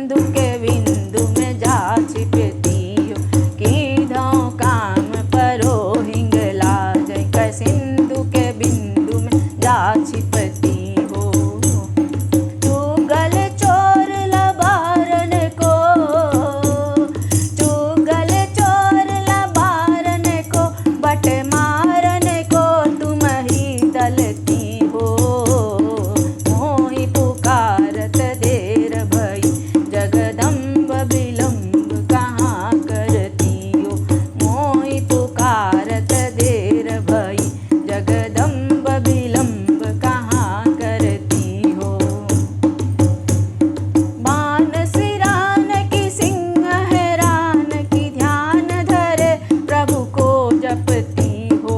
सिंधु के बिंदु में जा छिपती हो, कीधो काम परो हिंगला जय कै सिंधु के बिंदु में जा छिपती हो। चुगल चोर लबारन को, चुगल चोर लबारन को, बट मारन को तुम ही दलती हो। मोहि पुकारत देर भई, जगदम्ब विलम्ब कहाँ करती हो। मोहि पुकारत देर भई, जगदम्ब विलम्ब कहाँ करती हो। बान सिरान की सिंह हैरान की, ध्यान धरे प्रभु को जपती हो।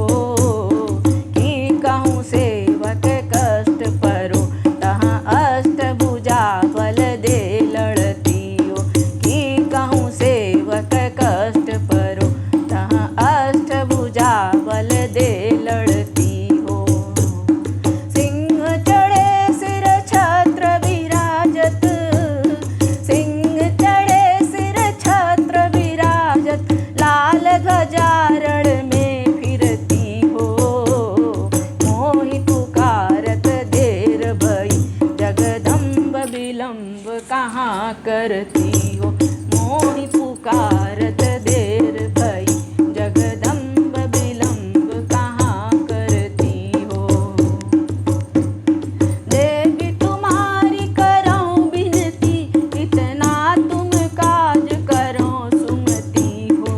कि कहूँ सेवक कष्ट परो, तहाँ अष्टभुजा बल दे लड़ती हो। कि कहूँ सेवक कष्ट परो, तहाँ अष्टभुजा बल दे लड़ती हो। सिंह चढ़े सिर छत्र विराजत, सिंह चढ़े सिर छत्र विराजत, लाल ध्वजारण में फिरती हो। मोहि पुकारत देर भई, जगदम्ब विलम्ब कहाँ करती हो। मोहि पुकारत देर भई, जगदम्ब विलम्ब कहाँ करती हो। देवी तुम्हारी करऊं बिनती, इतना तुम काज करो सुमति हो।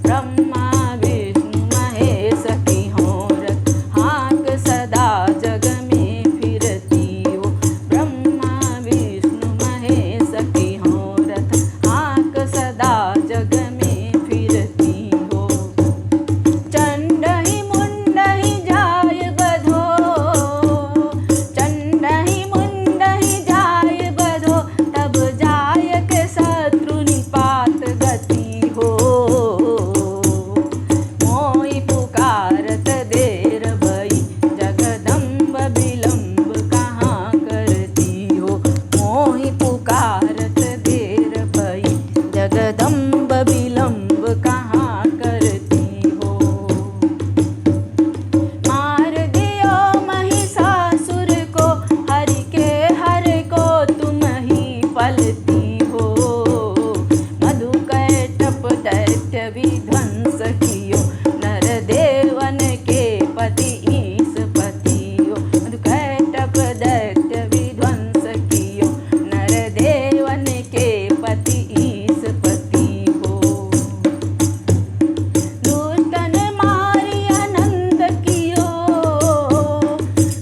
ब्रह्मा विष्णु महेश की होरत, हाँक सदा जग में फिरती हो। ब्रह्मा विष्णु महेश की होरत, हाँक सदा जग में फिरती हो। चंड ही मुंड ही जाय बधो, चंड ही मुंड ही जाय बधो, तब जाय के शत्रु निपात गति हो। मोहि पुकारत देर भई, जगदम्ब विलम्ब कहाँ करती हो। मोहि पुकारत देर भई, जगदम्ब विलम्ब कहाँ करती हो। मार दियो महिषासुर को, हरि के हर को तुम ही पलती हो। मधुकैटभ दैत्य विध्वंस कियो, नर देवन के पति ईशपति हो। मधुकैटभ दैत्य विध्वंस कियो, नर देवन के पति ईशपति हो। दुष्टन मारी आनंद कियो,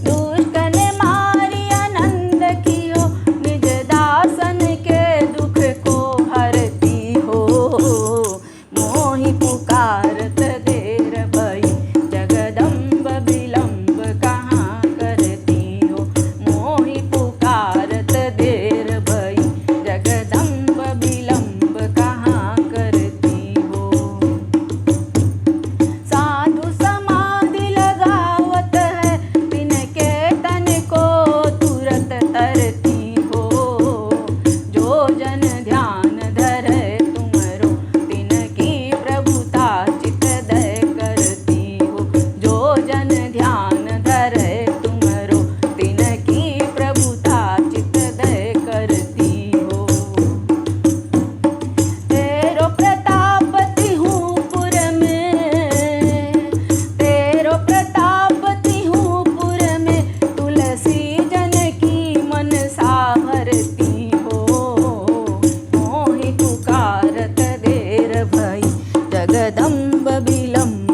दुष्टन मारी आनंद कियो, निज दासन के दुख को हरती हो। मोहि पुकारत देर भई, जगदम्ब विलम्ब कहाँ करती हो। मोहि पुकारत देर भई, जगदम्ब विलम्ब कहाँ करती हो। साधु समाधि लगावत है, तिनके तन को तुरत तरती हो। जो जन ध्यान धरे तुमरो, तिनकी प्रभुता चित दय करती हो। जो जन ध्यान धरे तुमरो, तिनकी प्रभुता चित दय करती हो। तेरो प्रताप तिहूँ पुर में, तेरो प्रताप तिहूँ पुर में, तुलसी जन की मनसा हरती हो। मोहि पुकारत देर भई, जगदम्ब विलम्ब